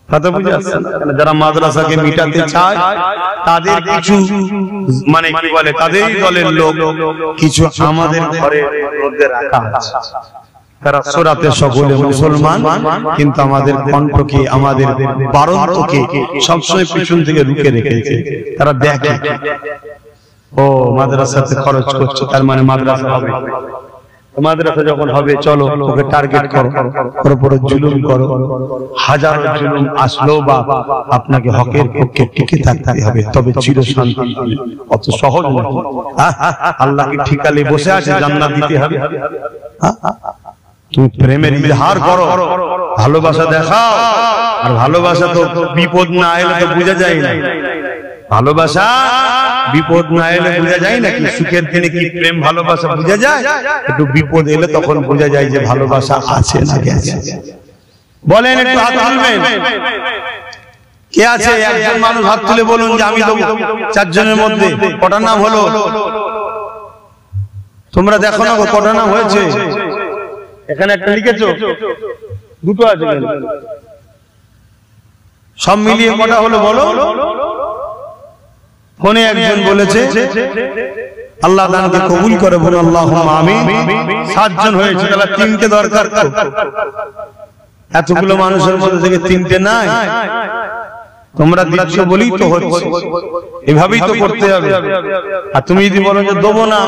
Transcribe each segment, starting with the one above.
কথা বুঝে আসছে না? যারা মাদ্রাসাকে মিটাতে চায় তাদের কিছু মানে কি বলে তাদেরই দলের লোক কিছু আমাদের ঘরের মধ্যে রাখা আছে। তারা সূরাতে সকলে মুসলমান, কিন্তু আমাদের কণ্ঠকে আমাদের বারন্তকে সবসময় পিছন থেকে রুখে রেখেছে। তারা দেখে ও মাদ্রাসাতে খরচ করছে, তার মানে মাদ্রাসা হবে। মাদ্রাসা যখন হবে চলো ওকে টার্গেট করো, ওর উপরে জুলুম করো। হাজারো জুলুম আসলো বা আপনাকে হকের পক্ষে টিকে থাকতে হবে, তবে চির শান্তি। অত সহজ নয়। আল্লাহ কি ঠিকালে বসে আছে জান্নাত দিতে হবে? তুমি প্রেমের ইজহার করো, ভালোবাসা দেখাও। আর ভালোবাসা তো বিপদ না এলে তো বোঝা যায় না। ভালোবাসা বিপদ না এলে বোঝা যায় নাকি? সুখের দিনে কি প্রেম ভালোবাসা বোঝা যায়? একটু বিপদ এলে তখন বোঝা যায় যে ভালোবাসা আছে না গেছে। বলেন, একটু হাত তুলবেন। কে আছে? একজন মানুষ হাত তুলে বলুন যে আমি দেবো। চারজনের মধ্যে কটা নাম হলো? তোমরা দেখো না কটা নাম হয়েছে? এখানে একটা লিখেছো, দুটো আছে, সব মিলিয়ে কটা হলো বলো? ফোনে একজন বলেছে আল্লাহ দানকে কবুল করে, বলো আল্লাহুম্মা আমিন। 7 জন হয়েছে, তাহলে 3টে দরকার। এতগুলো মানুষের মধ্যে থেকে 3টে নাই। তোমরা দিচ্ছ বলেই তো হচ্ছে, এভাবেই তো করতে হবে। আর তুমি যদি বলো যে দেবো না,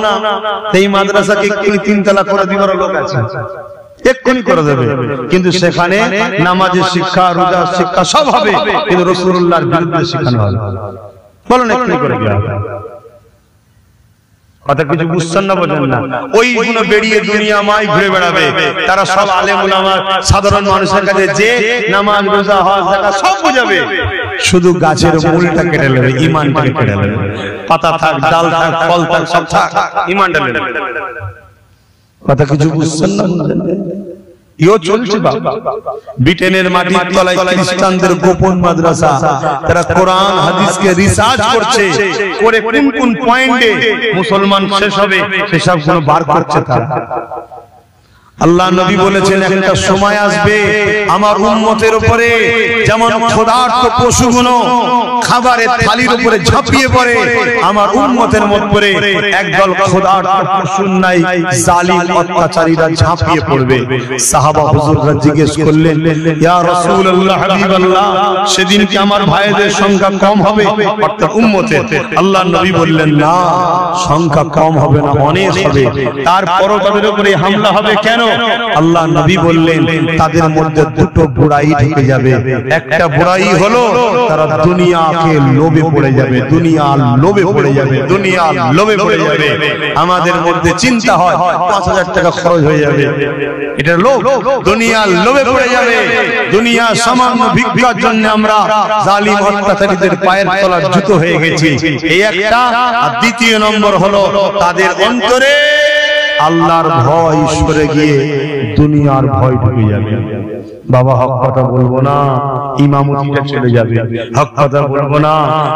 এই মাদ্রাসাকে এক্ষুনি 3 তালাক করে দিবার লোক আছে, এক্ষুনি করে দেবে। কিন্তু সেখানে নামাজের শিক্ষা, রোজার শিক্ষা সব হবে, কিন্তু রাসূলুল্লাহর বিরুদ্ধে শেখানো হবে। বলো না, এক্ষুনি করে দেওয়া হবে। কথা কিছু বুঝছেন না, বোঝেন না? ওইগুলো বেরিয়ে দুনিয়া মাই ঘুরে বেড়াবে। তারা সব আলেম উলামা সাধারণ মানুষের কাছে যে নামাজ, রোজা, হজ, যাকাত সব বুঝাবে, শুধু গাছের মূলটা কেটে নেবে, ঈমানটা কেটে নেবে। পাতা থাক, ডাল থাক, ফল থাক, সব থাক, ঈমানটা নেবে। কথা কিছু বুঝছেন না? ইও চলছে বাবা। ব্রিটেনের মাটির তলায় খ্রিস্টানদের গোপন মাদ্রাসা, তারা কোরআন হাদিসকে রিসার্চ করছে, করে কোন কোন পয়েন্টে মুসলমান শেষ হবে সেসব গুলো বার করছে তারা। আল্লাহ নবী বলেছেন একটা সময় আসবে আমার উম্মতের উপরে যেমন ক্ষুধার্ত পশুগুলো খাবারের থালির উপরে ঝাঁপিয়ে পড়ে, আমার উম্মতের মধ্যে একদল ক্ষুধার্ত পশুর নাই জালিম অত্যাচারীরা ঝাঁপিয়ে পড়বে। সাহাবা হুজুররা জিজ্ঞেস করলেন, ইয়া রাসূলুল্লাহ, হাবিবাল্লাহ, সেদিন কি আমার ভাইদের সংখ্যা কম হবে অর্থাৎ উম্মতের? আল্লাহ নবী বললেন, না, সংখ্যা কম হবে না, অনেক হবে। তারপরও তাদের উপরে হামলা হবে। কেন? আল্লাহ নবী বললেন তাদের মধ্যে দুটো বুড়াই ঢুকে যাবে। একটা বুড়াই হলো তারা দুনিয়াকে লোভে পড়ে যাবে, দুনিয়ার লোভে পড়ে যাবে, দুনিয়ার লোভে পড়ে যাবে। আমাদের মধ্যে চিন্তা হয় 5000 টাকা খরচ হয়ে যাবে, এটা লোভ। দুনিয়ার লোভে পড়ে যাবে। দুনিয়া সামান্য ভিক্ষার জন্য আমরা জালিম অত্যাচারীদের পায়ের তলার জুতো হয়ে গেছি, এই একটা। আর দ্বিতীয় নম্বর হলো তাদের অন্তরে আল্লাহর ভয় সরে গিয়ে দুনিয়ার ভয় ঢুকে যাবে। বাবা, হক কথা বলবো না, ইমামতিটা চলে যাবে। হক কথা বলবো না,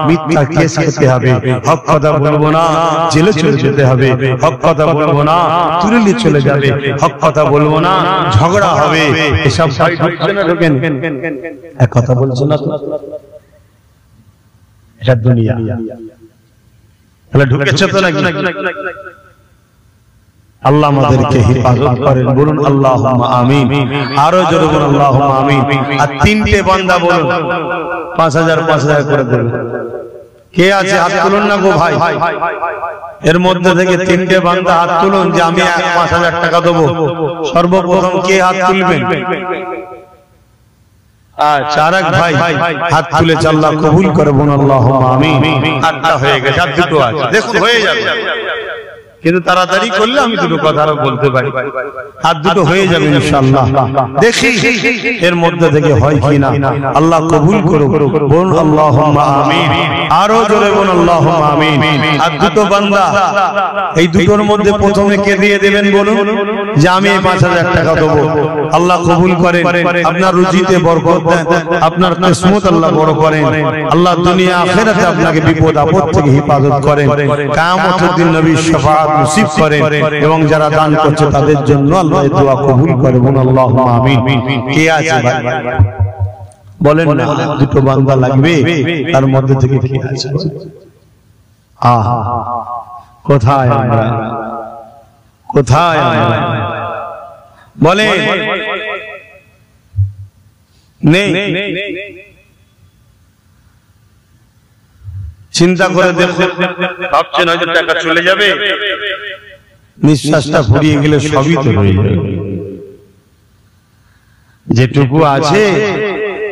মিথ্যা কেস খেতে হবে। হক কথা বলবো না, জেলে চলে যেতে হবে। হক কথা বলবো না, তুরলি চলে যাবে। হক কথা বলবো না, ঝগড়া হবে। এসব ভয় ঢুকছে না, ঢোকেন? এক কথা বলছো না, এটা দুনিয়া। তাহলে ঢুকেছে তো নাকি? আল্লাহ আমাদেরকে হেফাজত করেন, বলুন আল্লাহুম্মা আমিন। আরো জোরে বলুন আল্লাহুম্মা আমিন। আর 3টে বান্দা বলুন 5000 5000 করে দেবেন। কে আছে হাত তুলুন না গো ভাই? এর মধ্যে থেকে 3টে বান্দা হাত তুলুন যে আমি 5000 টাকা দেবো। সর্বপ্রথম কে হাত তুলবেন? আচ্ছা, আরেক ভাই হাত তুলেছে, আল্লাহ কবুল করে, বলুন আল্লাহুম্মা আমিন। 8টা হয়ে গেছে, আর 2টো আছে, দেখুন হয়ে যাবে। কিন্তু তাড়াতাড়ি করলে আমি দুটো কথা আরো বলতে পারি। আর 2টো হয়ে যাবে ইনশাআল্লাহ। দেখি এর মধ্যে থেকে হয় কিনা। আল্লাহ কবুল করুক, বলুন আল্লাহুম্মা আমিন। আরো জোরে বলুন আল্লাহুম্মা আমিন। আর 2টো বান্দা, এই 2টোর মধ্যে প্রথমে কে দিয়ে দেবেন বলুন? যে আমি 5000 টাকা দেবো। আল্লাহ কবুল করেন, আপনার রুজিতে বরকত দেন, আপনার কিসমত আল্লাহ বড় করেন। আল্লাহ দুনিয়া আখিরাতে আপনাকে বিপদ আপদ থেকে হেফাজত করেন। কিয়ামতের দিন নবীর শাফাআত নসিব করেন, এবং যারা দান করছে তাদের জন্য আল্লাহ দোয়া কবুল করে, বলুন আল্লাহুম্মা আমিন। কে আছে ভাই? বলেন না দুটো বান্দা লাগবে, তার মধ্যে থেকে কে আছে? আহা, কোথায় আমরা, কোথায় আমরা? বলে নেই। চিন্তা করে দেখুন, ভাবছেন হয়তো টাকা চলে যাবে, নিঃশ্বাসটা ফুরিয়ে গেলে সবই তো হয়ে যাবে। যেটুকু আছে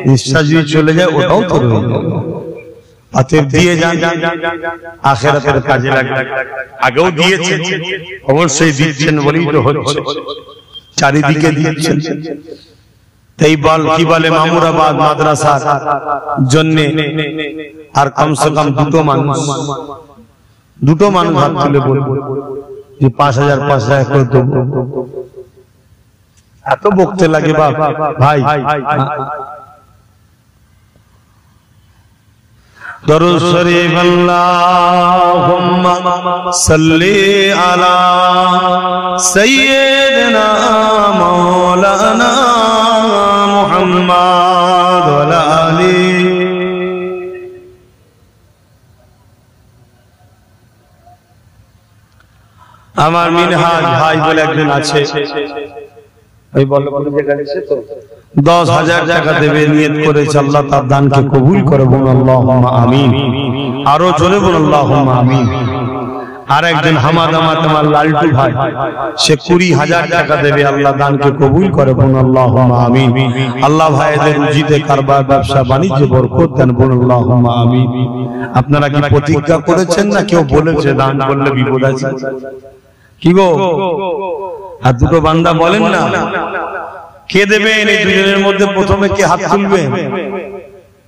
নিঃশ্বাস যদি চলে যায় ওটাও তো রয়ে যাবে। অতএব দিয়ে যান, আখিরাতের কাজে লাগবে। আগেও দিয়েছেন, অবশ্যই দিচ্ছেন বলেই তো হচ্ছে, চারিদিকে দিচ্ছেন। তাই বল কি বলে মামুরাবাদ মাদ্রাসার জন্য আর কমসে কম দুটো মানুষ হাত তুলে বলবো যে ৫,০০০ করে দেবো। এত বকতে লাগে ভাই। দরুদ শরীফ আল্লাহুম্মা সাল্লি আলা সাইয়্যিদিনা মাওলানা মুহাম্মদ ওয়া আলা আলি। আমার মিনহাজ ভাই বলে একজন আছে, ওই বল্লভপুরে গেছে তো 10,000 টাকা দেবে, নিয়ত করেছে, আল্লাহ তার দানকে কবুল করে, বলুন আল্লাহুম্মা আমিন। আরো জোরে বলুন আল্লাহুম্মা আমিন। আর একজন হামাদামাত আমার লালটু ভাই, সে 20,000 টাকা দেবে, আল্লাহ দানকে কবুল করে, বলুন আল্লাহুম্মা আমিন। আল্লাহ ভাইদের রুজিতে কারবার ব্যবসা বাণিজ্য বরকত দেন, বলুন আল্লাহুম্মা আমিন। আপনারা কি প্রতিজ্ঞা করেছেন না কেউ বলেছে দান করলে বিপদ আছে? কি গো, আর দুটো বান্দা বলেন না কে দেবেন? এই দুজনের মধ্যে প্রথমে কে হাত তুলবে?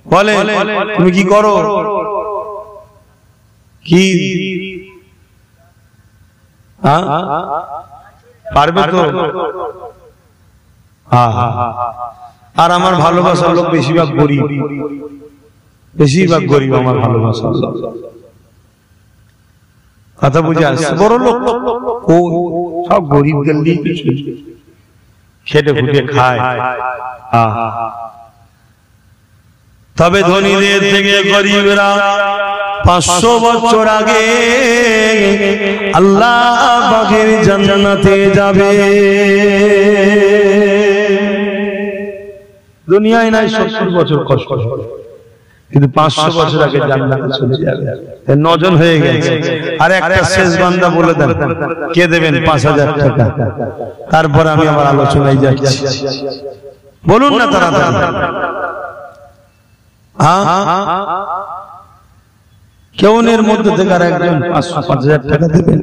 বলে তুমি কি করো? কি পারবে তো? আর আমার ভালোবাসার লোক বেশিরভাগ গরিব, বেশিরভাগ গরিব আমার ভালোবাসার লোক। কথা বুঝে আসছে? বড় লোক সব গরিবদের নিয়ে খেটে খুটে খায়। তবে ধনীদের থেকে গরিবরা 500 বছর আগে আল্লাহ পাকের জান্নাতে যাবে। দুনিয়ায় নাই 70 বছর কষ্ট, কিন্তু 500 বছর আগে জান্নাতে চলে যাবে। 9 জন হয়ে গেছে, আর একটা শেষ বান্দা বলে দেন কে দেবেন 5,000 টাকা। তারপর আমি আমার আলোচনায় যাচ্ছি, বলুন না তাড়াতাড়ি। কেউনের মধ্যে থেকে আর একজন 5,000 টাকা দেবেন।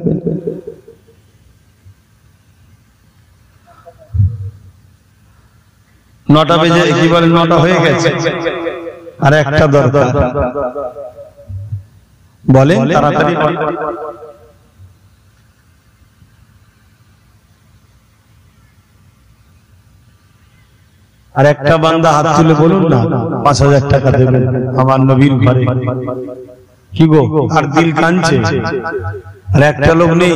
নটা বেজে কি বলে, 9টা হয়ে গেছে, আর একটা দরকার, বলেন তাড়াতাড়ি। আর একটা বান্দা হাত তুলে বলুন না 5,000 টাকা দেবেন আমার নবীর ঘরে। কি গো, আর দিল কাঁদছে, আর একটা লোক নেই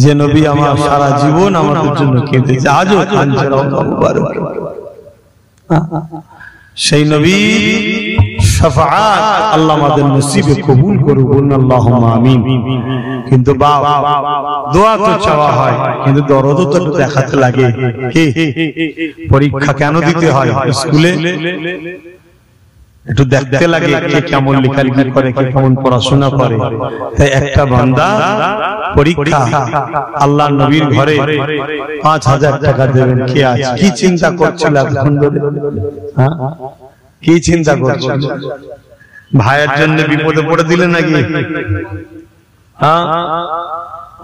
যে নবী আমার সারা জীবন আমাদের জন্য কেঁদেছে, আজও কাঁদছে। সেই নবী শাফাআত আল্লাহ আমাদের নসিবে কবুল করুন, বলুন আল্লাহুম্মা আমিন। কিন্তু দোয়া তো চাওয়া হয়, কিন্তু দরদও তো দেখাতে লাগে। পরীক্ষা কেন দিতে হয়? স্কুলে একটু দেখতে লাগে কে কেমন লেখালেখি করে, কে কেমন পড়াশোনা করে। তাই একটা বান্দা পরীক্ষা, আল্লাহ নবীর ঘরে 5,000 টাকা দেবেন। কে আছে? কি চিন্তা করছিল এখন ধরে? কি চিন্তা করছিল? ভাইয়ের জন্য বিপদে পড়ে দিলে নাকি?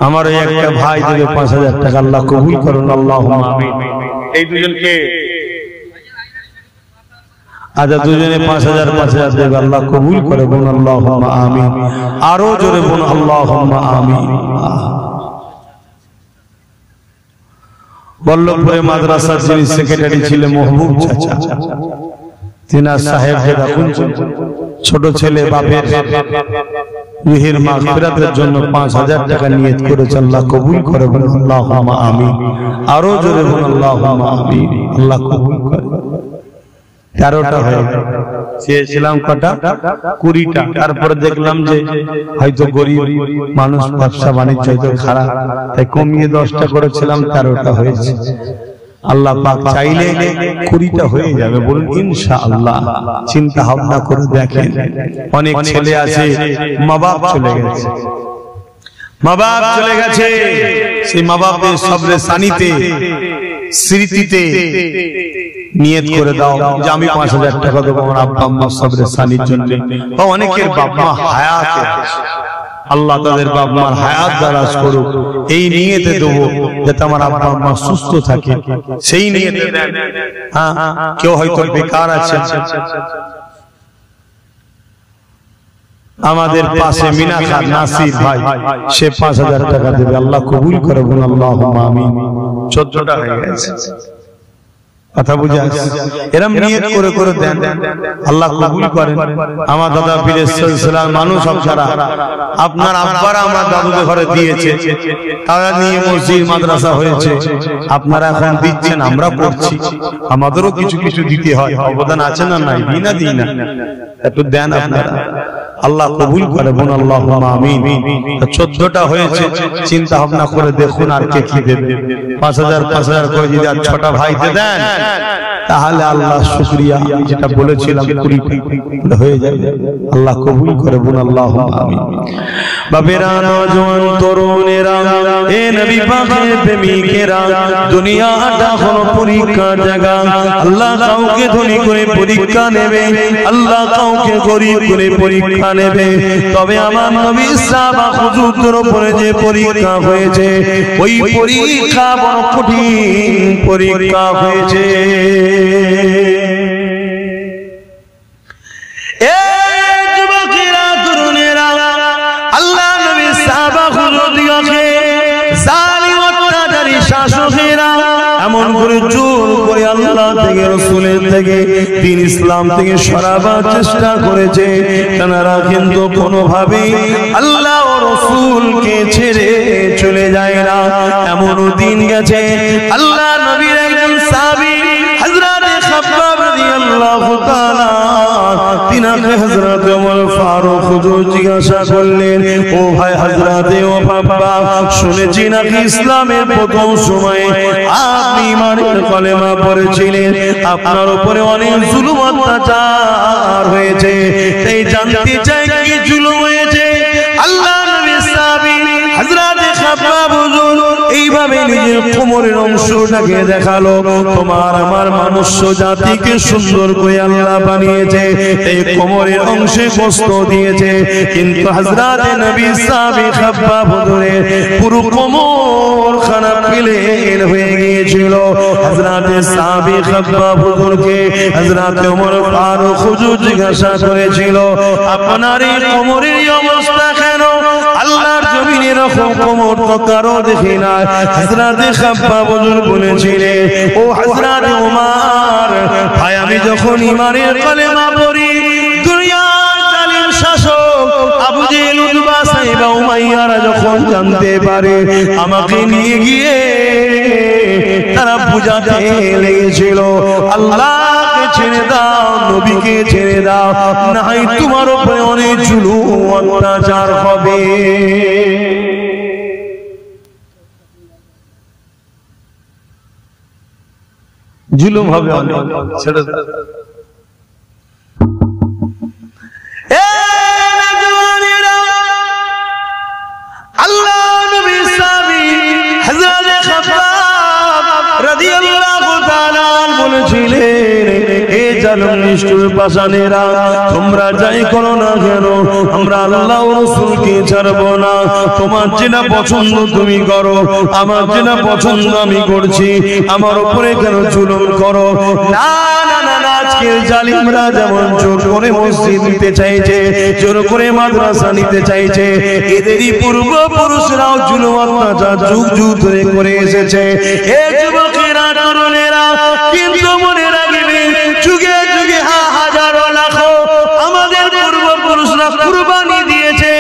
আমার এই একটা ভাই দেবে 5,000 টাকা, আল্লাহ কবুল করুন, আল্লাহুম্মা আমিন। এই দুজনকে, আচ্ছা দুজনে 5,000 দেবে, আল্লাহ কবুল করে, বলুন আল্লাহুম্মা আমিন। আরো জোরে বলুন আল্লাহুম্মা আমিন। বল্লভপুরে মাদ্রাসার যিনি সেক্রেটারি ছিলেন মহবুব চাচা, তিনার সাহেবকে রাখুন, ছোট ছেলে বাপের রুহের মাগফিরাতের জন্য 5,000 টাকা নিয়ত করেছে, আল্লাহ কবুল করে, বলুন আল্লাহুম্মা আমিন। আরো জোরে বলুন আল্লাহুম্মা আমিন। আল্লাহ কবুল করে। 13টা হয়ে গেল, চেয়েছিলাম কটা 20টা, তারপরে দেখলাম যে হয়তো গরিব মানুষ, ব্যবসা বাণিজ্য হয়তো খারাপ, তাই কমিয়ে 10টা করেছিলাম, 13টা হয়েছে। আল্লাহ পাক চাইলে 20টা হয়ে যাবে, বলুন ইনশাআল্লাহ। চিন্তা ভাবনা করে দেখেন, অনেক ছেলে আছে মা বাপ চলে গেছে, মা বাপ চলে গেছে, সেই মা বাপের সবরে সানিতে স্মৃতিতে নিয়ত করে দাও যে আমি 5000 টাকা দেবো আমার আব্বা আম্মা সবরে সানির জন্য। বা অনেকের বাবা মা হায়াতে আছে, আল্লাহ তাদের বাবা মার হায়াত দারাজ করুক, এই নিয়তে দেবো যাতে আমার আব্বা আম্মা সুস্থ থাকে, সেই নিয়তে দেন। হ্যাঁ, কেউ হয়তো বেকার আছে, আমাদের পাশে মিনা খান নাসির ভাই, সে 5000 টাকা দেবে, আল্লাহ কবুল করে, বলুন আল্লাহুম্মা আমিন। 14টা হয়ে গেছে, কথা বুঝে আসছে? এরকম নিয়ত করে করে দেন, আল্লাহ কবুল করেন। আমার দাদা পীরের সিলসিলার মানুষ আপনারা, আপনার আব্বারা আমার দাদুদের ঘরে দিয়েছে, তারা নিয়ে মসজিদ মাদ্রাসা হয়েছে, আপনারা এখন দিচ্ছেন, আমরা করছি, আমাদেরও কিছু কিছু দিতে হয়, অবদান আছে না নাই? দিই না, দিই না, একটু দেন আপনারা, আল্লাহ কবুল করে, বলুন আল্লাহুম্মা আমিন। 14টা হয়েছে, চিন্তা ভাবনা করে দেখুন আর কে কি দেবে। 5000 করে যদি আর 6টা ভাইতে দেন, তাহলে আল্লাহ শুকরিয়া, যেটা বলেছিলাম 20 হয়ে যাবে, আল্লাহ কবুল করে, বলুন আল্লাহুম্মা আমিন। বাবেরা, নওজোয়ান তরুণেরা, এ নবী পাকের প্রেমিকেরা, দুনিয়াটা হলো পরীক্ষার জায়গা। আল্লাহ কাউকে ধনী করে পরীক্ষা নেবে, আল্লাহ কাউকে গরিব করে পরীক্ষা নেবে। তবে আমার নবী সাহাবা হুজুরদের উপরে যে পরীক্ষা হয়েছে, ওই পরীক্ষা বড় কঠিন পরীক্ষা হয়েছে। এমন করে জোর করে আল্লাহ থেকে, রাসূলের থেকে, দ্বীন ইসলাম থেকে সরাবার চেষ্টা করেছে, তারা কিন্তু কোনোভাবেই আল্লাহ ও রাসূলকে ছেড়ে চলে যায় না। এমন দিন গেছে, আল্লাহ নবীর একজন সাহাবী হযরত খাব্বাব রাদিয়াল্লাহু তাআলা, তিনাকে হযরত ওমর ফারুক হুজুর জিজ্ঞাসা করলেন, ও ভাই হযরত ও বাবা, শুনেছি নাকি ইসলামের প্রথম সময়ে আপনি ঈমানের কলেমা পড়েছিলেন, আপনার উপরে অনেক জুলুম অত্যাচার হয়েছে, এই জানতে চাই কি জুলুম হয়েছে? আল্লাহ নবী সাহাবী হযরত খাব্বাব হুজুর এইভাবে নিজের কোমরের অংশটাকে দেখালো, তোমার আমার মনুষ্য জাতিকে সুন্দর করে আল্লাহ বানিয়েছে, এই কোমরের অংশে কষ্ট দিয়েছে, কিন্তু হযরত নবী সাহাবী খাব্বাব হুজুরের পুরো কোমর খানা প্লেন হয়ে গিয়েছিল। হযরত সাহাবী খাব্বাব হুজুরকে হযরত ওমর ফারুক হুজুর জিজ্ঞাসা করেছিল, আপনার এই কোমরের অবস্থা কেন? আল্লাহর জমিনে এরকম কোমর তো কারো দেখি না। হযরত খাব্বাব হুজুর বলেছিলেন, ও হযরত ওমর ভাই, আমি যখন ঈমানের কলেমা পড়ি, দুনিয়ার জালিম শাসক আবু জেহেল, উতবা, সাইবা, উমাইয়ারা যখন জানতে পারে, আমাকে নিয়ে গিয়ে তারা বুঝাতে লেগেছিল, আল্লাহকে ছেড়ে দাও, নবীকে ছেড়ে দাও, না হয় তোমার উপরে অনেক জুলুম অত্যাচার হবে। জুলুম হবে অনেক, ছেড়ে দাও। আল্লাহ নবী সাহাবী হযরত খাব্বাব রাদিয়াল্লাহু তাআলা বলেছিলেন, এ জালিম নিষ্ঠুর পাষাণেরা, তোমরা যাই করো না কেন, আমরা আল্লাহ ও রাসূলকে ছাড়ব না। তোমার যেটা পছন্দ তুমি করো, আমার যেটা পছন্দ আমি করছি, আমার উপরে কেন জুলুম করো? না না না, আজকের জালিমরা যেমন জোর করে মসজিদ নিতে চাইছে, জোর করে মাদ্রাসা নিতে চাইছে, এদেরই পূর্বপুরুষরাও জুলুম অত্যাচার যুগ যুগ ধরে করে এসেছে। এ যুবকেরা, তরুণেরা, কিন্তু মনে রাখবে, যুগে যুগে হাজারো লাখো আমাদের পূর্বপুরুষরা কুরবানি দিয়েছে,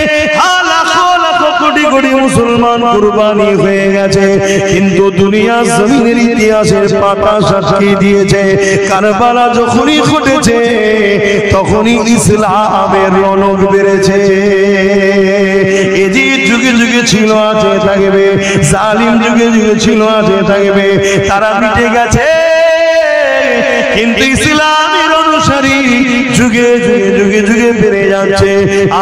লাখো লাখো কোটি কোটি মুসলমান মুসলমান কুরবানি হয়ে গেছে, কিন্তু দুনিয়া জমিনের ইতিহাসের পাতা সাক্ষী দিয়েছে কারবালা যখনই ঘটেছে তখনই ইসলামের রণক বেড়েছে। এই যে যুগে যুগে ছিল আছে থাকবে, জালিম যুগে যুগে ছিল আছে থাকবে, তারা মিটে গেছে, কিন্তু ইসলামের অনুসারী যুগে যুগে যুগে যুগে বেড়ে যাচ্ছে।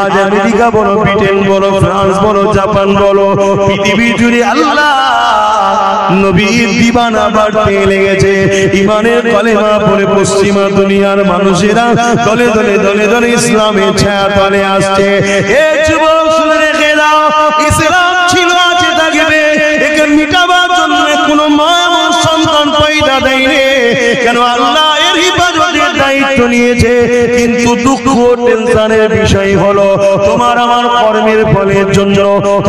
আজ আমেরিকা বলো, ব্রিটেন বলো, ফ্রান্স বলো, জাপান বলো, পৃথিবী জুড়ে আল্লাহ নবীর দিবানা বাড়তে লেগেছে। ইমানের কলেমা পড়ে পশ্চিমা দুনিয়ার মানুষেরা দলে দলে দলে দলে ইসলামের ছায়া তলে আসছে। এই যুবক শুনে রেখে দাও, ইসলাম ছিল আছে থাকবে, একে মিটাবার জন্য কোনো মা সন্তান পয়দা দেয়নি, কেন আল্লাহ এর হিফাজতের দায়িত্ব নিয়েছে। কিন্তু দুঃখ টেনশনের বিষয় হলো তোমার আমার কর্মের ফলের জন্য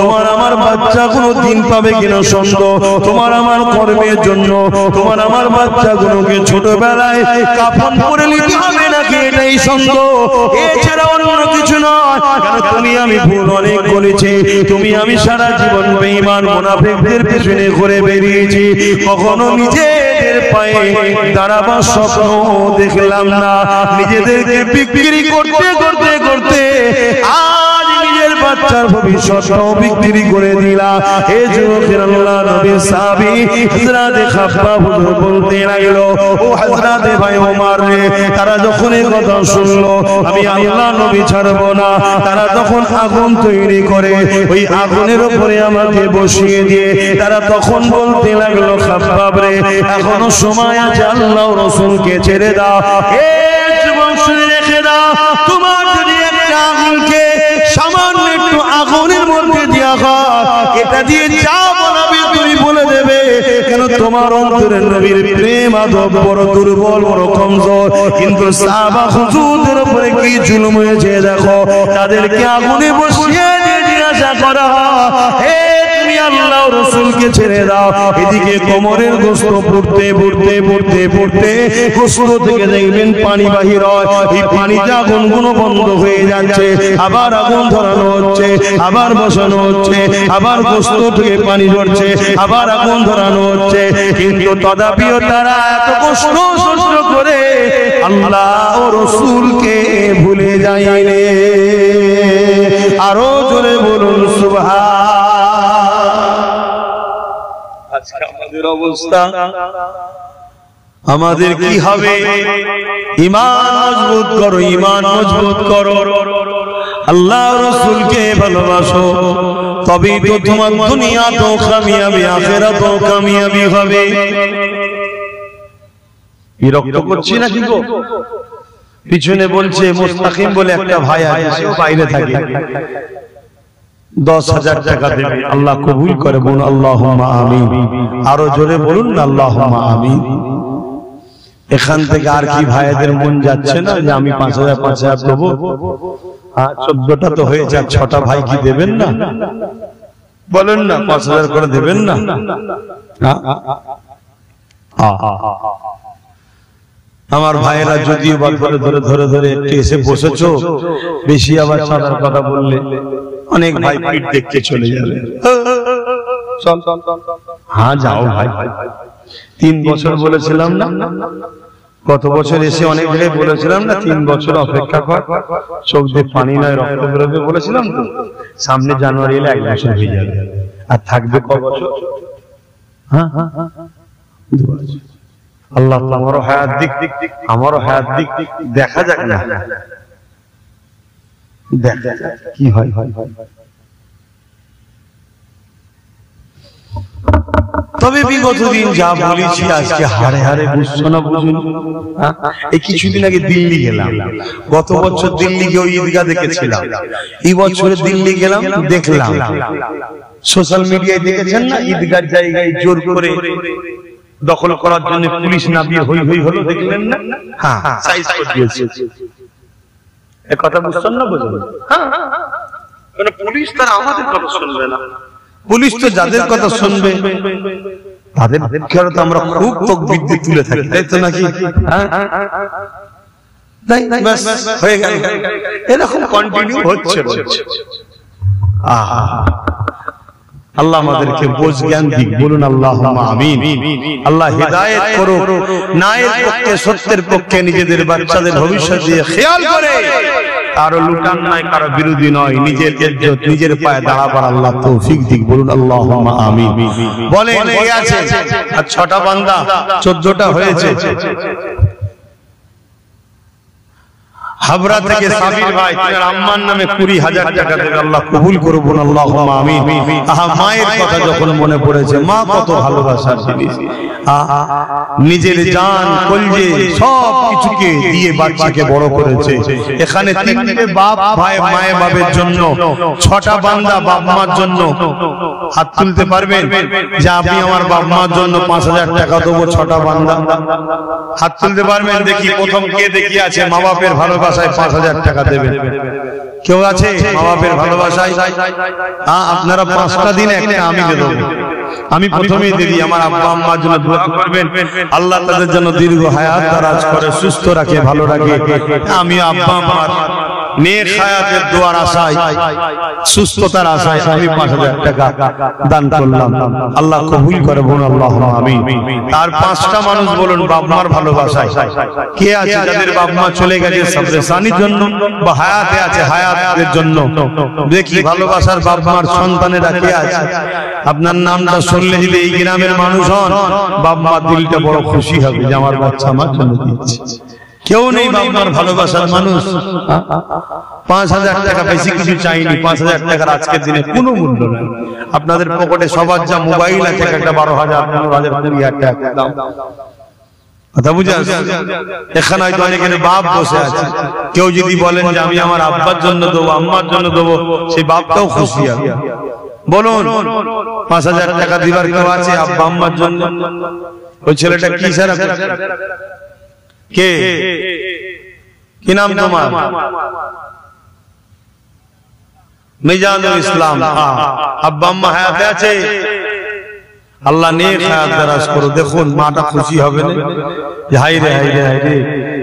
তোমার আমার বাচ্চা কোনো দিন পাবে কিনা সন্দেহ, তোমার আমার কর্মের জন্য তোমার আমার বাচ্চাগুলোকে ছোটবেলায় কাফন পরে নিতে হবে নাকি এটাই সন্দেহ, এছাড়া অন্য কিছু নয়। কারণ তুমি আমি ভুল অনেক করেছি, তুমি আমি সারা জীবন বেঈমান মুনাফিকদের পেছনে ঘুরে বেরিয়েছি, কখনো নিজেদের পায়ে দাঁড়াবার স্বপ্ন দেখলাম না। নিজেদেরকে বিক্রি করতে করতে করতে আজ নিজের বাচ্চার ভবিষ্যৎ বিক্রি করে দিলাম। এই যুবকের আল্লাহ নবী সাহাবী হযরত খাব্বাব হুজুর বলতে লাগলো, ও হযরত ভাই ওমর রে, তারা যখন এই কথা শুনলো আমি আল্লাহ নবী ছাড়বো না, তারা তখন আগুন তৈরি করে ওই আগুনের উপরে আমাকে বসিয়ে দিয়ে তারা তখন বলতে লাগলো, খাব্বাব রে, এখনো সময় আছে, আল্লাহ রাসূলকে ছেড়ে দাও। এই যুবক শুনে রেখে দাও, তোমার যদি একটা আগুনকে সামান্য একটু আগুনের মধ্যে দেওয়া হয়, এটা দিয়ে যা বলবে তুমি বলে দেবে, কেন তোমার অন্তরের নবীর প্রেম আদব বড় দুর্বল, বড় কমজোর। কিন্তু সাহাবা হুজুরদের উপরে কি জুলুম হয়েছে দেখো, তাদেরকে আগুনে বসিয়ে দিয়ে জিজ্ঞাসা করা, হে তুমি আল্লাহ রাসূলকে ছেড়ে দাও। এদিকে কোমরের গোশত পড়তে পড়তে পড়তে পড়তে গোশত থেকে দেখবেন পানি বাহির হয়, এই পানিতে আগুনগুলো বন্ধ হয়ে যাচ্ছে, আবার আগুন ধরানো হচ্ছে, আবার বসানো হচ্ছে, আবার গোশত থেকে পানি ঝরছে, আবার আগুন ধরানো হচ্ছে, কিন্তু তথাপিও তারা এত কষ্ট সহ্য করে আল্লাহ ও রাসূলকে ভুলে যায়নি। আরো জোরে বলুন সুবহান। আজকে আমাদের অবস্থা, আমাদের কি হবে? ঈমান মজবুত করো, ঈমান মজবুত করো, আল্লাহ রাসূলকে ভালোবাসো, তবেই তো তোমার দুনিয়াতেও কামিয়াবি, আখিরাতেও কামিয়াবি হবে। বিরক্ত করছি না কি গো? পিছনে বলছে মুস্তাকিম বলে একটা ভাই আছে, সেও বাইরে থাকে, 10,000 টাকা দেবে, আল্লাহ কবুল করে, বলুন আল্লাহুম্মা আমিন। আরো জোরে বলুন না আল্লাহুম্মা আমিন। এখান থেকে আর কি ভাইদের মন যাচ্ছে না যে আমি 5,000 দেবো? 14টা তো হয়ে যাক, 6টা ভাই কি দেবেন না? বলেন না 5,000 করে দেবেন না? আমার ভাইয়েরা যদিও বা ধরে ধরে ধরে ধরে একটু এসে বসেছো, বেশি আবার চাঁদার কথা বললে অনেক ভাই পিঠ দেখতে চলে যাবে। হ্যাঁ যাও ভাই, 3 বছর বলেছিলাম না, গত বছর এসে অনেক ভাই বলেছিলাম না 3 বছর অপেক্ষা কর, চোখ দিয়ে পানি নয় রক্ত বেরোবে বলেছিলাম তো। সামনে জানুয়ারি এলে 1 বছর হয়ে যাবে, আর থাকবে ক বছর? হ্যাঁ হ্যাঁ, আল্লাহ আমারও হায়াত দিক, আমারও হায়াত দিক, দেখা যাক না, দেখা কি হয়। তবে বিগত দিন যা বলেছি আজকে হারে হারে বুঝছো না, বুঝুন। এই কিছুদিন আগে দিল্লি গেলাম, গত বছর দিল্লি গিয়ে ঈদগাহ দেখেছিলাম, এই বছরে দিল্লি গেলাম, দেখলাম সোশ্যাল মিডিয়ায় দেখেছেন না, ঈদগাহ জায়গায় জোর করে দখল করার জন্য পুলিশ নামিয়ে হই হই হলো, দেখলেন না? হ্যাঁ, সাইজ করে দিয়েছে। এই কথা বুঝছেন না? বুঝুন। হ্যাঁ, কারণ পুলিশ তারা আমাদের কথা শুনবে না, পুলিশ তো যাদের কথা শুনবে তাদের তো আমরা খুব তকবীর তুলে থাকি, তাই তো নাকি? হয়ে গেল, এরকম কন্টিনিউ হচ্ছে। আল্লাহ আমাদেরকে বোঝ জ্ঞান দিক, বলুন আল্লাহুম্মা আমিন। আল্লাহ হিদায়াত করুক, ন্যায়ের পক্ষে সত্যের পক্ষে নিজেদের বাচ্চাদের ভবিষ্যৎ দিয়ে খেয়াল করে কারো লুটান নাই, কারো বিরোধী নয়, নিজের ইজ্জত নিজের পায়ে দাঁড়াবার আল্লাহ তৌফিক দিক, বলুন আল্লাহুম্মা আমিন। বলেন কে আছে? আর 6টা বান্দা 14টা হয়েছে। হাবরা থেকে সাবির ভাই তার আম্মার নামে 20,000 টাকা দেবে, আল্লাহ কবুল করুন আল্লাহুম্মা আমিন। আহা, মায়ের কথা যখন মনে পড়েছে, মা কত ভালোবাসার জিনিস, নিজের জান কলজে সব কিছুকে দিয়ে বাচ্চাকে বড় করেছে। এখানে 3টে বাপ ভাই মায়ের বাবার জন্য 6টা বান্দা বাপ মার জন্য হাত তুলতে পারবেন যে আমি আমার বাপ মার জন্য 5,000 টাকা দেবো? 6টা বান্দা হাত তুলতে পারবেন? দেখি প্রথম কে দেখি আছে মা বাপের ভালোবাসায় 5,000 টাকা দেবেন? কেউ আছে মা বাপের ভালোবাসায়? আপনারা 5টা দিন একটা আমি দেব। আমি প্রথমেই দিই, আমার আব্বা আম্মার জন্য দোয়া করবেন, আল্লাহ তাদের জন্য দীর্ঘ হায়াত দারাজ করে, সুস্থ রাখে, ভালো রাখে। আমি আব্বা আম্মার নেক হায়াতের দোয়ার আশায়, সুস্থতার আশায় আমি 5,000 টাকা দান করলাম, আল্লাহ কবুল করে, বলুন আল্লাহুম্মা আমিন। তার 5টা মানুষ বলুন বাপ মার ভালোবাসায় কে আছে যাদের বাপ মা চলে গেছে সাবরেসানির জন্য বা হায়াতে আছে হায়াতের জন্য? দেখি ভালোবাসার বাপ মার সন্তানেরা কে আছে? আপনার নামটা শুনলে যদি এই গ্রামের মানুষ হন, বাপ মা দিলটা বড় খুশি হবে যে আমার বাচ্চা আমার জন্য দিচ্ছে। কেউ নেই বাপ মার ভালোবাসার মানুষ? 5,000 টাকা বেশি কিছু চাইনি, 5,000 টাকার আজকের দিনে কোনো মূল্য নেই। আপনাদের পকেটে সবার যা মোবাইল আছে, একটা 12,000, 15,000, 20,000 টাকা দাম। কথা বুঝে আসছে? এখানে হয়তো অনেকের বাপ বসে আছে, কেউ যদি বলেন যে আমি আমার আব্বার জন্য দেবো, আম্মার জন্য দেবো, সেই বাপটাও খুশি হবে। বলুন 5,000 টাকা দিবার কেউ আছে আব্বা আম্মার জন্য? ওই ছেলেটা কি সারা কে, কি নাম তোমার? মিজানুল ইসলাম। আব্বা আম্মা হায়াতে আছে? আল্লাহ নেক হায়াত দারাজ করো। দেখুন মাটা খুশি হবে না? হাই রে হাই রে হাই রে,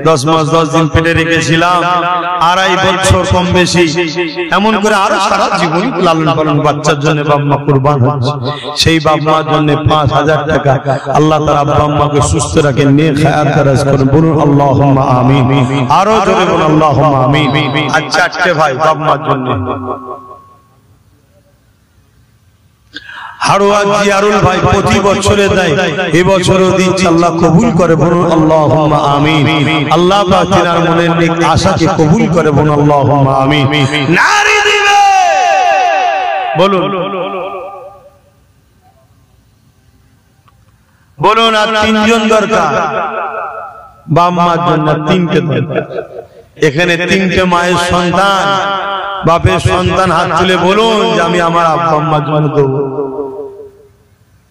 10 মাস 10 দিন পেটে রেখেছিলাম, 2.5 বছর কম বেশি, এমন করে আরো সারা জীবন লালন পালন বাচ্চার জন্য বাপ মা কুরবান হচ্ছে। সেই বাপ মার জন্য 5,000 টাকা আল্লাহ তার আব্বা আম্মাকে সুস্থ রাখে, নেক হায়াত দারাজ করুন, বলুন আল্লাহুম্মা আমিন। আরো জোরে বলুন আল্লাহুম্মা আমিন। আর 4টে ভাই বাপ মার জন্য হারোয়া জিয়ারুল ভাই প্রতি বছরে দেয়, এবছরও দিচ্ছে, আল্লাহ কবুল করে, বলুন আল্লাহুম্মা আমিন। আল্লাহ পাক তিনার মনের নেক আশাকে কবুল করে, বলুন আল্লাহুম্মা আমিন। নারী দিবে বলুন, বলুন। আর 3জন দরকার বাপ মার জন্য, 3টে দরকার। এখানে 3টে মায়ের সন্তান, বাপের সন্তান, হাত তুলে বলুন যে আমি আমার আব্বা আম্মার জন্য দেবো।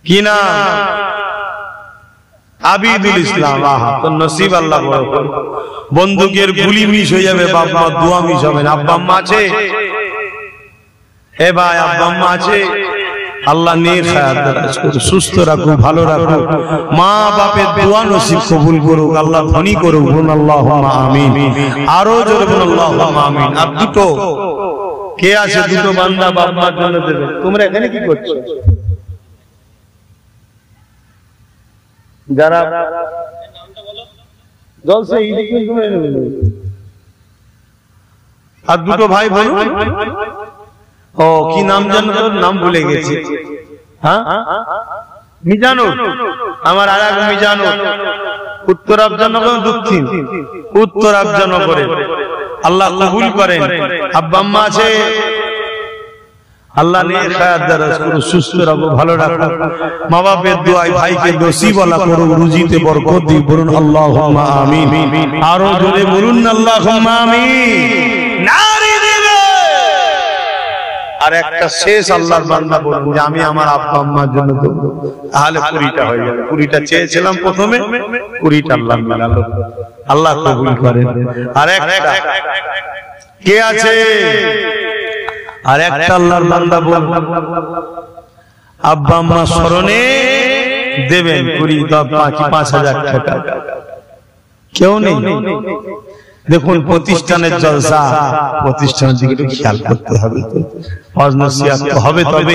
কি না? আবিদুল ইসলাম। আহা, তো নসিব আল্লাহ বড় করে। বন্দুকের গুলি মিস হয়ে যাবে, বাপ মা দোয়া মিস হবে না। আব্বা আম্মা আছে? এ ভাই আব্বা আম্মা আছে? আল্লাহ নেক হায়াত দারাজ করুক, সুস্থ রাখুক, ভালো রাখুক, মা বাপের দোয়া নসিব কবুল করুক, আল্লাহ ধনী করুক, বলুন আল্লাহুম্মা আমিন। আরো জোরে বলুন আল্লাহুম্মা আমিন। আর 2টো কে আছে? 2টো বান্দা বাপ মার জন্য দেবে। তোমরা এখানে কি করছো? যারা জলসে আর 2টো ভাই বলুন। ও কি নাম জানো? নাম ভুলে গেছি। হ্যাঁ, মিজানুর। আমার আর এক মিজানুর উত্তর আফজানগর, দক্ষিণ উত্তর আফজানগরে। আল্লাহ কবুল করেন। আব্বা আম্মা আছে? আল্লাহ নেক হায়াত দারাজ করুন, সুস্থ রাখো, ভালো রাখো। মা বাপের দোয়ায় ভাইকে নসিবওয়ালা করো, রুজিতে বরকত দিই, বলুন আল্লাহুম্মা আমিন। আরো জোরে বলুন আল্লাহুম্মা আমিন। নারী দিবে। আর একটা শেষ আল্লাহর বান্দা বলুন যে আমি আমার আব্বা আম্মার জন্য দেবো, তাহলে 20টা হয়ে যাবে। 20টা চেয়েছিলাম প্রথমে, 20টা আল্লাহ মিলালো। আল্লাহ কবুল করেন। আর একটা কে আছে? আর একটা আল্লাহর বান্দা বল, আব্বা আম্মা স্মরণে দেবেন 5,000 টাকা। কেউ নেই? দেখুন প্রতিষ্ঠানের জলসা, প্রতিষ্ঠানের দিকে একটু খেয়াল করতে হবে, ওয়াজ নসিহত তো হবে, তবে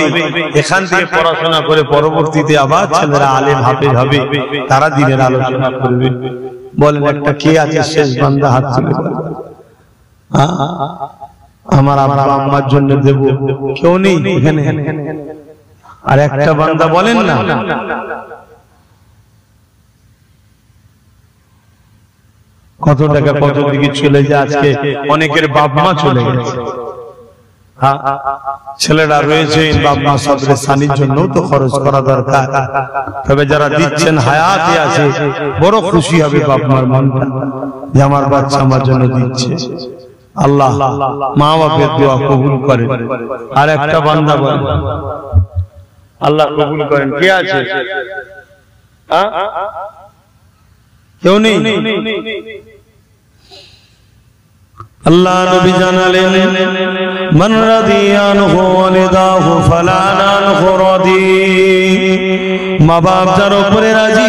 এখান থেকে পড়াশোনা করে পরবর্তীতে আবার ছেলেরা আলেম হাফেজ হবে, তারা দিনের আলোচনা করবে। বলেন একটা কে আছে শেষ বান্দা হাত তুলে আমার আব্বা আম্মার জন্য দেব? কেউ নেই এখানে। আর একটা বান্দা বলেন না? কত টাকা কত দিকে চলে যায়, আজকে অনেকের বাপ মা চলে গেছে, ছেলেরা রয়েছে, বাপ মা সবরে সানির জন্য তো খরচ করা দরকার। তবে যারা দিচ্ছেন হায়াতে আছে, বড় খুশি হবে বাপ মার মনটা যে আমার বাচ্চা আমার জন্য দিচ্ছে। আল্লাহ মা বাপের দোয়া কবুল করেন। আর একটা বান্দা বলেন আল্লাহ কবুল করেন। কে আছে? কেউ নেই? আল্লাহ নবী জানালেন মান রাদিয়ানহু ওয়ালিদাহু ফালা নানহু রাদি। মা বাপ যার উপরে রাজি,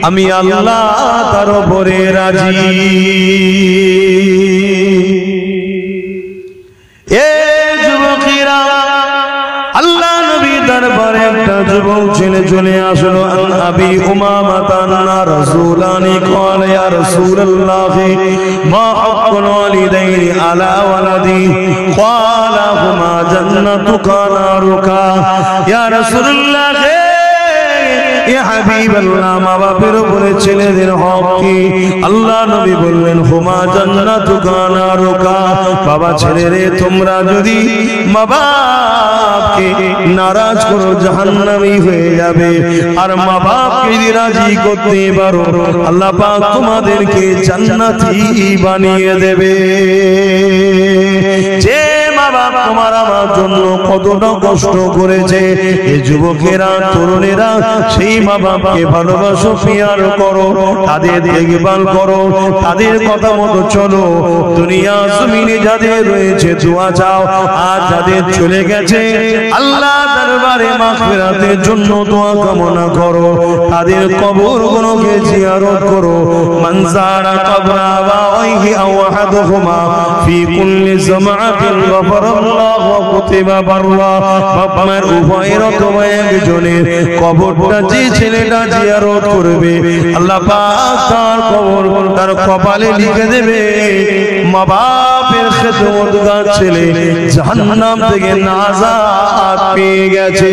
আমি আল্লাহ তার উপরে রাজি। এ যুবকেরা, আল্লাহ নবী দরবারে একটা যুবক ছেলে চলে আসলো। আন আবি উমামা আন্না রাসূলানি ক্বালা ইয়া রাসূলুল্লাহ মা হাক্কুল ওয়ালিদাইনি আলা ওয়ালাদি ক্বালা হুমা জান্নাতুকা নারুকা। ইয়া রাসূলুল্লাহ, ইয়া হাবিবাল্লাহ, মা বাপের উপরে ছেলেদের হক কি? আল্লাহ নবী বললেন হুমা জান্নাতুকা নারুকা। বাবা ছেলেরে, তোমরা যদি মা বাপকে নারাজ করো জাহান্নামী হয়ে যাবে, আর মা বাপকে যদি রাজি করতে পারো আল্লাহ পাক তোমাদেরকে জান্নাতি বানিয়ে দেবে। যে মা বাপ তোমার আমার জন্য কতটা কষ্ট করেছে, এই যুবকেরা তরুণেরা সেই মা বাপকে ভালোবাসো, পিয়ার করো, তাদের দেখভাল করো, তাদের কথা মতো চলো। দুনিয়া জমিনে যাদের রয়েছে দোয়া চাও, আর যাদের চলে গেছে আল্লাহ দরবারে মাগফিরাতের জন্য দোয়া কামনা করো, তাদের কবরগুলোকে জিয়ারত করো। মান যারা কবরা আবাইহি আও আহাদুহুমা ফি কুল্লি জামাআতিন গফারাল্লাহু ওয়া কুতিবা বাররা। বাবার উভয়ের অথবা একজনের কবরটা যে ছেলেটা জিয়ারত করবে আল্লাহ পাক তার কবর তার কপালে লিখে দেবে মা বাপের খেদমতগার ছেলে জাহান্নাম থেকে নাজাত পেয়ে গেছে।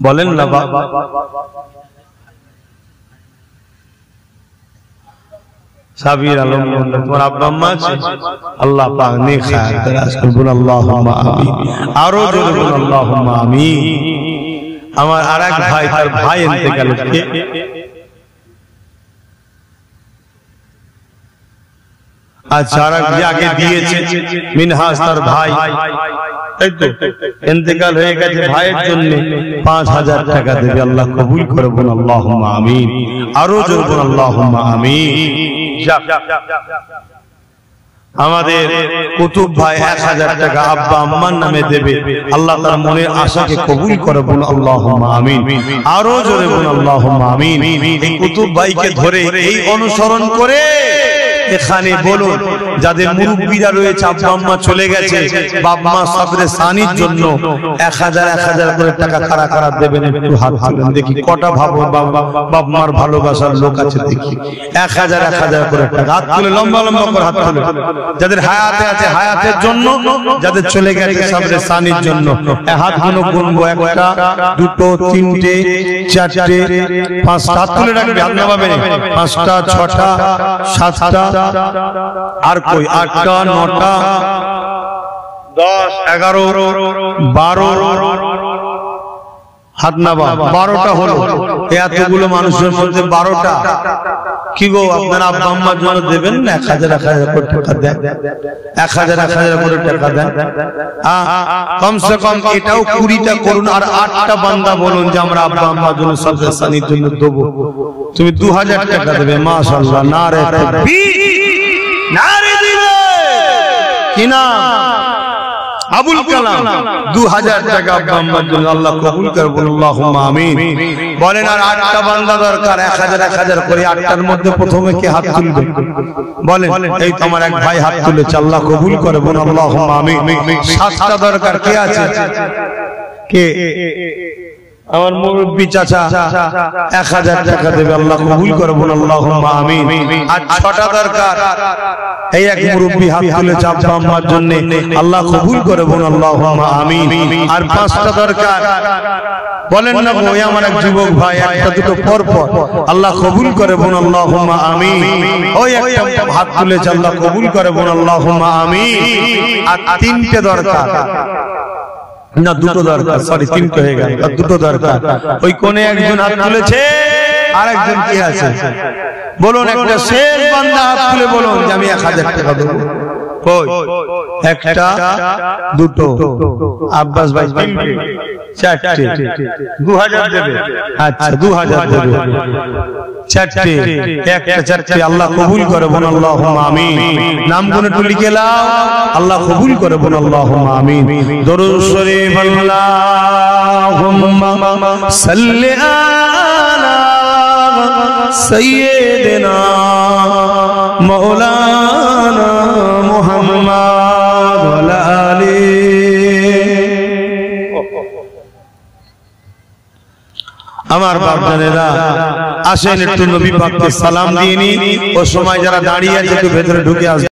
বলেন না বাবা? সাবির আলম তোমার আব্বা আম্মা আছে? আল্লাহ পাক নেক খায়াত দারাজ করুন, আল্লাহুম্মা আমিন। আরো জোরে বলুন আল্লাহুম্মা আমিন। আমার আরেক ভাই, তার ভাই ইন্তেকাল হয়েছে, আচ্ছা আরেক আগে দিয়েছে মিনহাজ, তার ভাই তাই তো ইন্তেকাল হয়ে গেছে, ভাইয়ের জন্য 5000 টাকা দেবে। আল্লাহ কবুল করে বলুন আল্লাহুম্মা আমিন। আরো জোরে বলুন আল্লাহুম্মা আমিন। আমাদের কুতুব ভাই 1000 টাকা আব্বা আম্মার নামে দেবে। আল্লাহ তার মনের আশাকে কবুল করে বলুন আল্লাহুম্মা আমিন। আরো জোরে বলুন আল্লাহুম্মা আমিন। এই কুতুব ভাইকে ধরে এই অনুসরণ করে এখানে বলুন যাদের মুরব্বীরা রয়েছে, আব্বা আম্মা চলে গেছে, বাপ মা সবরে সানির জন্য 1000 করে টাকা কারা কারা দেবেন একটু হাত তুলেন দেখি। কটা ভাবো বাপ মার ভালোবাসার লোক আছে দেখি। 1000 করে টাকা হাত তুলে লম্বা লম্বা করে হাত তুলে। যাদের হায়াতে আছে হায়াতের জন্য, যাদের চলে গেছে সবরে সানির জন্য। হাতগুলো গুনবো, 1 2 3 4 5 হাত তুলে রাখবে, হাত নামাবে 5 6 7 আর কই 8 9 10 11 12 হাত নাবা 12টা হলো। এতগুলো মানুষের মধ্যে 12টা কি গো আপনারা আব্বা আম্মার জন্য দেবেন না? 1000 করে টাকা দেন, 1000 করে টাকা দেন। কমসে কম এটাও 20টা করুন। আর 8টা বান্দা বলুন যে আমরা আব্বা আম্মার জন্য সবরে সানির জন্য দেব। তুমি 2000 টাকা দেবে। মাশাআল্লাহ, নারে তাকবীর, নারে দিবে কিনা? আবুল কালাম 2000 টাকা আব্বা আম্মার জন্য আল্লাহ কবুল করে বলুন আল্লাহুম্মা আমিন। বলেন আর 8টা বান্দা দরকার, 1000 করে 8টার মধ্যে প্রথমে কে হাত তুলবে? বলেন। এই তো আমার এক ভাই হাত তুলেছে, আল্লাহ কবুল করে বলুন আল্লাহুম্মা আমিন। 7টা দরকার, কে আছে? কে? আমার মুরব্বি চাচা 1000 টাকা দেবে, আল্লাহ কবুল করে বলুন আল্লাহুম্মা আমিন। আর 6টা দরকার, এই এক মুরব্বি হাত তুলেছে আব্বা আম্মার জন্য, আল্লাহ কবুল করে বলুন আল্লাহুম্মা আমিন। আর 5টা দরকার, বলেন না ওই আমার এক যুবক ভাই, একটা দুটো পর পর, আল্লাহ কবুল করে বলুন আল্লাহুম্মা আমিন। ওই একটা হাত তুলেছে, আল্লাহ কবুল করে বলুন আল্লাহুম্মা আমিন। আর 3টে দরকার, না 2টো দরকার, সরি 3টে হয়ে গেল, আর 2টো দরকার। ওই কোণে একজন হাত তুলেছে, আর একজন কে আছে বলুন? একটা শেষ বান্দা হাত তুলে বলুন যে আমি 1000 টাকা দেবো। কই? একটা, দুটো, আব্বাস ভাই 3টে, 4টে, 2000 দেবে। আচ্ছা 2000 দেবে, 4টে, একটা 4টে, আল্লাহ কবুল করে বলুন আল্লাহুম্মা আমিন। নাম গুনে একটু লিখে নাও, আল্লাহ কবুল করে বলুন আল্লাহুম্মা আমিন। দরুদ শরীফ আল্লাহুম্মা সাল্লি আলা সাইয়্যিদিনা মাওলানা মুহাম্মদ ওয়া আলা আলিহি। আমার বাপজানেরা আসেন একটু নবী পাককে সালাম দিয়ে নি। ও সময় যারা দাঁড়িয়ে আছে একটু ভেতরে ঢুকে আসবে।